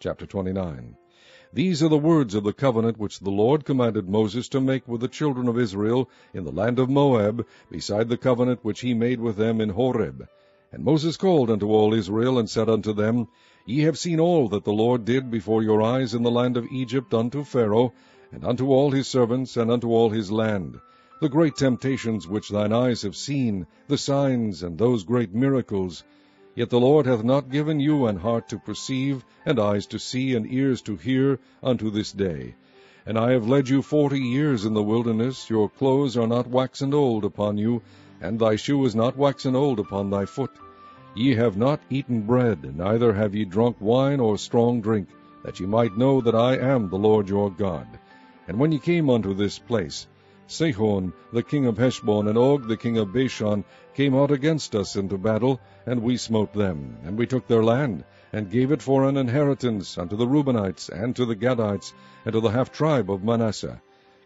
Chapter 29. These are the words of the covenant which the Lord commanded Moses to make with the children of Israel in the land of Moab, beside the covenant which he made with them in Horeb. And Moses called unto all Israel, and said unto them, Ye have seen all that the Lord did before your eyes in the land of Egypt unto Pharaoh, and unto all his servants, and unto all his land, the great temptations which thine eyes have seen, the signs, and those great miracles. Yet the Lord hath not given you an heart to perceive, and eyes to see, and ears to hear, unto this day. And I have led you 40 years in the wilderness. Your clothes are not waxen old upon you, and thy shoe is not waxen old upon thy foot. Ye have not eaten bread, neither have ye drunk wine or strong drink, that ye might know that I am the Lord your God. And when ye came unto this place, Sihon the king of Heshbon, and Og the king of Bashan, came out against us into battle, and we smote them. And we took their land, and gave it for an inheritance unto the Reubenites, and to the Gadites, and to the half-tribe of Manasseh.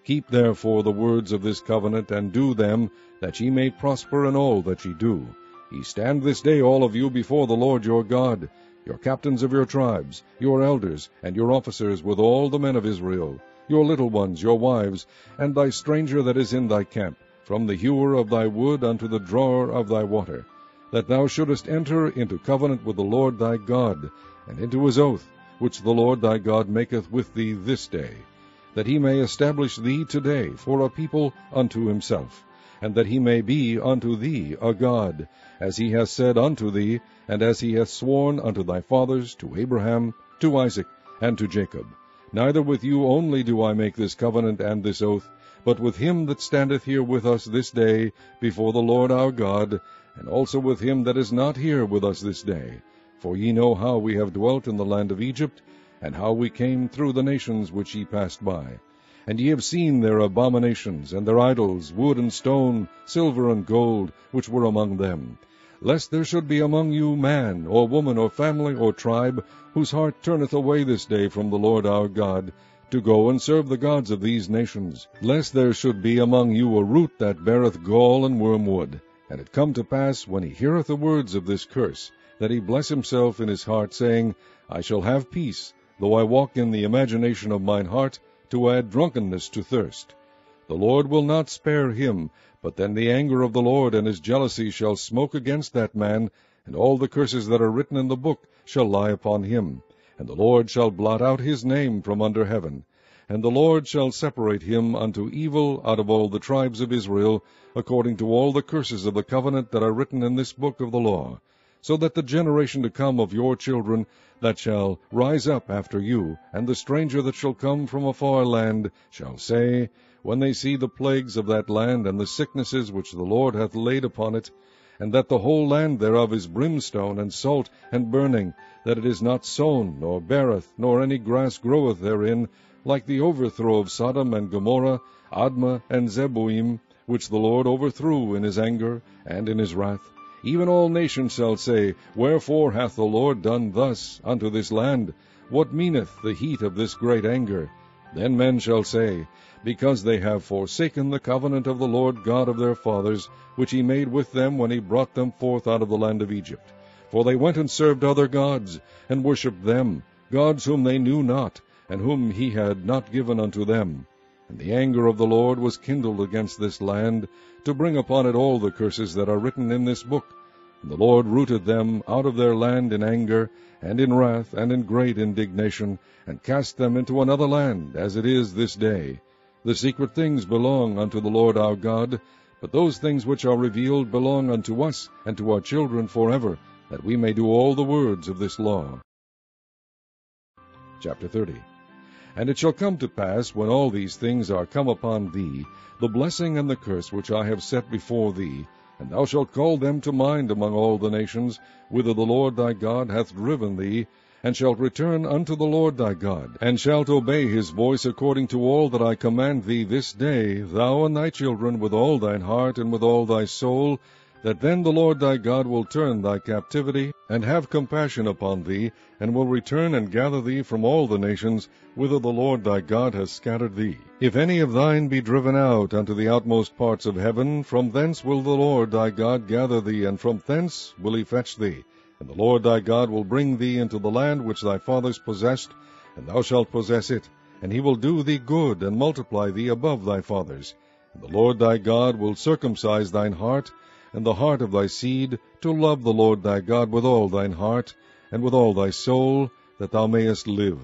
Keep therefore the words of this covenant, and do them, that ye may prosper in all that ye do. Ye stand this day all of you before the Lord your God, your captains of your tribes, your elders, and your officers with all the men of Israel, your little ones, your wives, and thy stranger that is in thy camp, from the hewer of thy wood unto the drawer of thy water, that thou shouldest enter into covenant with the Lord thy God, and into his oath, which the Lord thy God maketh with thee this day, that he may establish thee today for a people unto himself, and that he may be unto thee a God, as he hath said unto thee, and as he hath sworn unto thy fathers, to Abraham, to Isaac, and to Jacob. Neither with you only do I make this covenant and this oath, but with him that standeth here with us this day before the Lord our God, and also with him that is not here with us this day. For ye know how we have dwelt in the land of Egypt, and how we came through the nations which ye passed by. And ye have seen their abominations, and their idols, wood and stone, silver and gold, which were among them. Lest there should be among you man, or woman, or family, or tribe, whose heart turneth away this day from the Lord our God, to go and serve the gods of these nations. Lest there should be among you a root that beareth gall and wormwood. And it come to pass, when he heareth the words of this curse, that he bless himself in his heart, saying, I shall have peace, though I walk in the imagination of mine heart, to add drunkenness to thirst. The Lord will not spare him, but then the anger of the Lord and his jealousy shall smoke against that man, and all the curses that are written in the book shall lie upon him. And the Lord shall blot out his name from under heaven. And the Lord shall separate him unto evil out of all the tribes of Israel, according to all the curses of the covenant that are written in this book of the law, so that the generation to come of your children that shall rise up after you, and the stranger that shall come from a far land, shall say, when they see the plagues of that land, and the sicknesses which the Lord hath laid upon it, and that the whole land thereof is brimstone, and salt, and burning, that it is not sown, nor beareth, nor any grass groweth therein, like the overthrow of Sodom and Gomorrah, Admah and Zeboim, which the Lord overthrew in his anger and in his wrath. Even all nations shall say, Wherefore hath the Lord done thus unto this land? What meaneth the heat of this great anger? Then men shall say, Because they have forsaken the covenant of the Lord God of their fathers, which he made with them when he brought them forth out of the land of Egypt. For they went and served other gods, and worshipped them, gods whom they knew not, and whom he had not given unto them. And the anger of the Lord was kindled against this land, to bring upon it all the curses that are written in this book. And the Lord rooted them out of their land in anger, and in wrath, and in great indignation, and cast them into another land, as it is this day. The secret things belong unto the Lord our God, but those things which are revealed belong unto us and to our children forever, that we may do all the words of this law. Chapter 30. And it shall come to pass, when all these things are come upon thee, the blessing and the curse which I have set before thee, and thou shalt call them to mind among all the nations, whither the Lord thy God hath driven thee, and shalt return unto the Lord thy God, and shalt obey his voice according to all that I command thee this day, thou and thy children, with all thine heart and with all thy soul, that then the Lord thy God will turn thy captivity, and have compassion upon thee, and will return and gather thee from all the nations, whither the Lord thy God hath scattered thee. If any of thine be driven out unto the outmost parts of heaven, from thence will the Lord thy God gather thee, and from thence will he fetch thee. And the Lord thy God will bring thee into the land which thy fathers possessed, and thou shalt possess it, and he will do thee good, and multiply thee above thy fathers. And the Lord thy God will circumcise thine heart, and the heart of thy seed, to love the Lord thy God with all thine heart, and with all thy soul, that thou mayest live.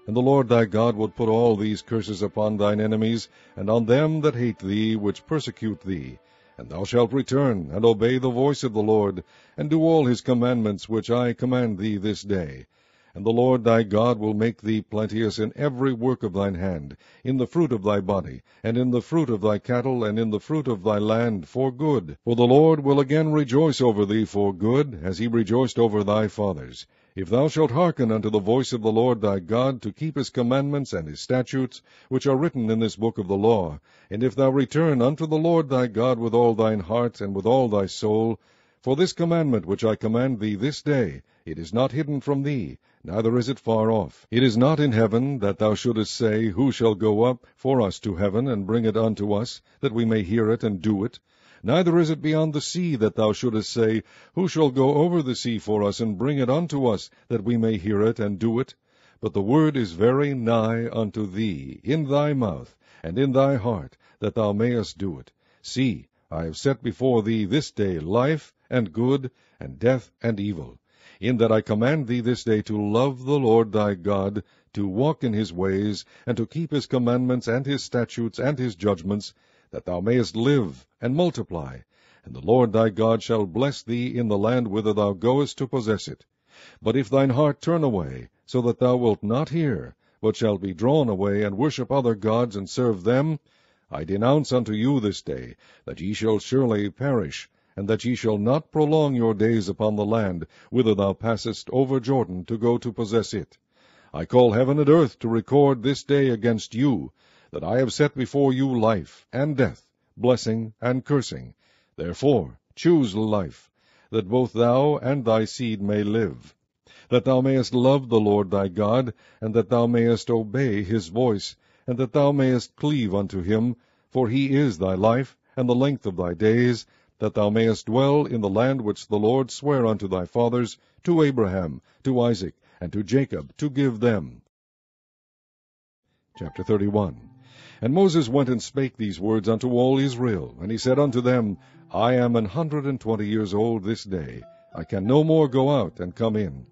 And the Lord thy God will put all these curses upon thine enemies, and on them that hate thee, which persecute thee. And thou shalt return, and obey the voice of the Lord, and do all his commandments which I command thee this day. And the Lord thy God will make thee plenteous in every work of thine hand, in the fruit of thy body, and in the fruit of thy cattle, and in the fruit of thy land, for good. For the Lord will again rejoice over thee for good, as he rejoiced over thy fathers. If thou shalt hearken unto the voice of the Lord thy God, to keep his commandments and his statutes, which are written in this book of the law, and if thou return unto the Lord thy God with all thine heart and with all thy soul, for this commandment which I command thee this day, it is not hidden from thee, neither is it far off. It is not in heaven, that thou shouldest say, Who shall go up for us to heaven, and bring it unto us, that we may hear it and do it? Neither is it beyond the sea, that thou shouldest say, Who shall go over the sea for us, and bring it unto us, that we may hear it and do it? But the word is very nigh unto thee, in thy mouth, and in thy heart, that thou mayest do it. See, I have set before thee this day life and good, and death and evil, in that I command thee this day to love the Lord thy God, to walk in his ways, and to keep his commandments and his statutes and his judgments, that thou mayest live and multiply. And the Lord thy God shall bless thee in the land whither thou goest to possess it. But if thine heart turn away, so that thou wilt not hear, but shalt be drawn away, and worship other gods, and serve them, I denounce unto you this day, that ye shall surely perish, and that ye shall not prolong your days upon the land, whither thou passest over Jordan to go to possess it. I call heaven and earth to record this day against you, that I have set before you life and death, blessing and cursing. Therefore choose life, that both thou and thy seed may live, that thou mayest love the Lord thy God, and that thou mayest obey his voice, and that thou mayest cleave unto him, for he is thy life, and the length of thy days, that thou mayest dwell in the land which the Lord sware unto thy fathers, to Abraham, to Isaac, and to Jacob, to give them. Chapter 31. And Moses went and spake these words unto all Israel, and he said unto them, I am 120 years old this day. I can no more go out and come in.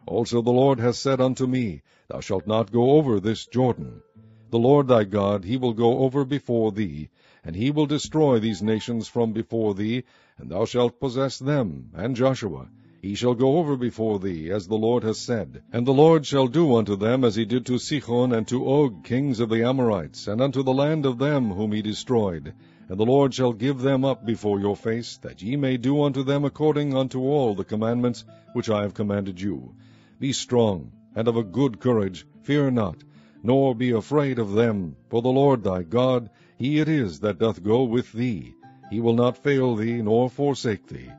Also the Lord hath said unto me, Thou shalt not go over this Jordan. The Lord thy God, he will go over before thee, and he will destroy these nations from before thee, and thou shalt possess them, and Joshua. He shall go over before thee, as the Lord has said. And the Lord shall do unto them as he did to Sihon and to Og, kings of the Amorites, and unto the land of them whom he destroyed. And the Lord shall give them up before your face, that ye may do unto them according unto all the commandments which I have commanded you. Be strong, and of a good courage, fear not, nor be afraid of them, for the Lord thy God, he it is that doth go with thee. He will not fail thee, nor forsake thee.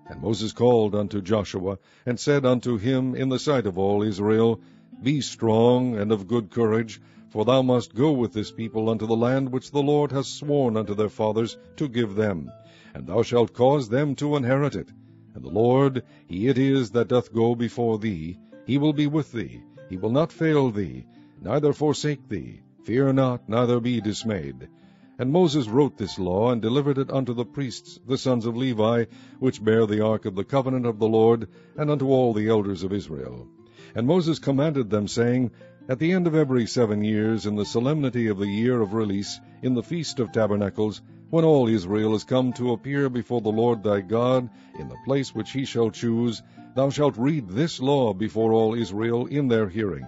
And Moses called unto Joshua, and said unto him in the sight of all Israel, Be strong and of good courage, for thou must go with this people unto the land which the Lord hath sworn unto their fathers to give them, and thou shalt cause them to inherit it. And the Lord, he it is that doth go before thee. He will be with thee, he will not fail thee, neither forsake thee. Fear not, neither be dismayed. And Moses wrote this law, and delivered it unto the priests, the sons of Levi, which bear the ark of the covenant of the Lord, and unto all the elders of Israel. And Moses commanded them, saying, At the end of every 7 years, in the solemnity of the year of release, in the feast of tabernacles, when all Israel is come to appear before the Lord thy God, in the place which he shall choose, thou shalt read this law before all Israel in their hearing.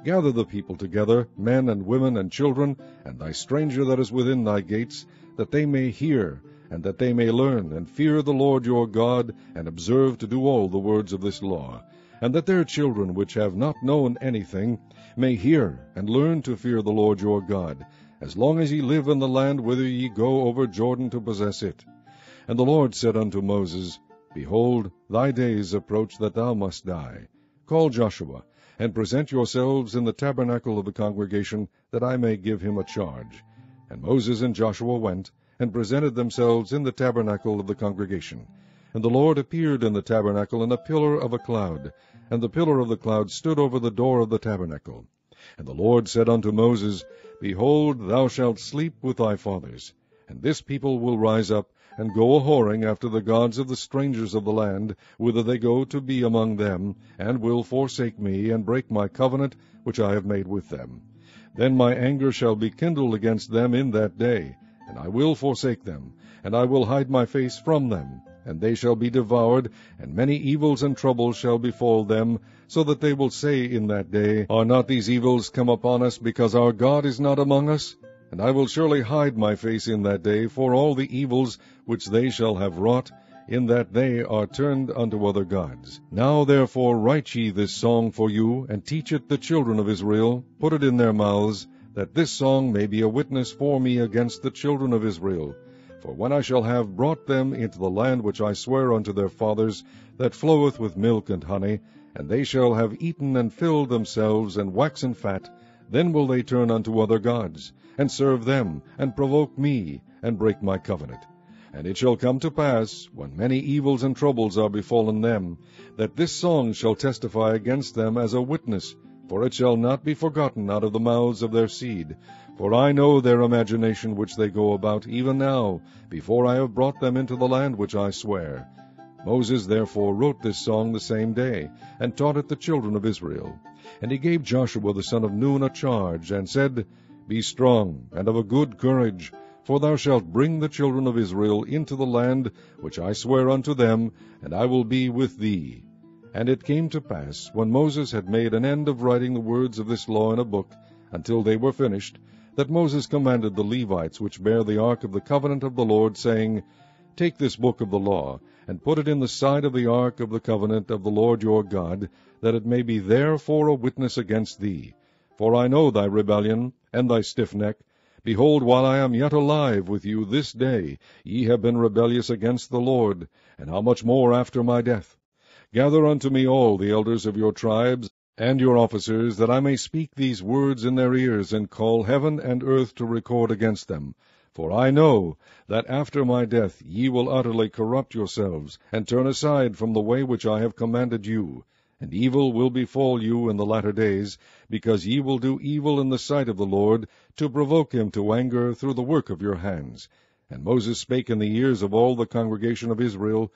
Gather the people together, men and women and children, and thy stranger that is within thy gates, that they may hear, and that they may learn, and fear the Lord your God, and observe to do all the words of this law, and that their children which have not known anything may hear, and learn to fear the Lord your God, as long as ye live in the land whither ye go over Jordan to possess it. And the Lord said unto Moses, Behold, thy days approach that thou must die. Call Joshua, and present yourselves in the tabernacle of the congregation, that I may give him a charge. And Moses and Joshua went, and presented themselves in the tabernacle of the congregation. And the Lord appeared in the tabernacle in a pillar of a cloud, and the pillar of the cloud stood over the door of the tabernacle. And the Lord said unto Moses, Behold, thou shalt sleep with thy fathers, and this people will rise up, and go a-whoring after the gods of the strangers of the land, whither they go to be among them, and will forsake me, and break my covenant which I have made with them. Then my anger shall be kindled against them in that day, and I will forsake them, and I will hide my face from them, and they shall be devoured, and many evils and troubles shall befall them, so that they will say in that day, Are not these evils come upon us, because our God is not among us? And I will surely hide my face in that day for all the evils which they shall have wrought, in that they are turned unto other gods. Now therefore write ye this song for you, and teach it the children of Israel, put it in their mouths, that this song may be a witness for me against the children of Israel. For when I shall have brought them into the land which I swear unto their fathers, that floweth with milk and honey, and they shall have eaten and filled themselves, and waxen fat, then will they turn unto other gods, and serve them, and provoke me, and break my covenant. And it shall come to pass, when many evils and troubles are befallen them, that this song shall testify against them as a witness, for it shall not be forgotten out of the mouths of their seed. For I know their imagination which they go about, even now, before I have brought them into the land which I swear. Moses therefore wrote this song the same day, and taught it the children of Israel. And he gave Joshua the son of Nun a charge, and said, Be strong, and of a good courage, for thou shalt bring the children of Israel into the land which I swear unto them, and I will be with thee. And it came to pass, when Moses had made an end of writing the words of this law in a book, until they were finished, that Moses commanded the Levites which bear the ark of the covenant of the Lord, saying, Take this book of the law, and put it in the side of the ark of the covenant of the Lord your God, that it may be there for a witness against thee. For I know thy rebellion, and thy stiff neck. Behold, while I am yet alive with you this day, ye have been rebellious against the Lord, and how much more after my death? Gather unto me all the elders of your tribes, and your officers, that I may speak these words in their ears, and call heaven and earth to record against them. For I know that after my death ye will utterly corrupt yourselves, and turn aside from the way which I have commanded you. And evil will befall you in the latter days, because ye will do evil in the sight of the Lord, to provoke him to anger through the work of your hands. And Moses spake in the ears of all the congregation of Israel,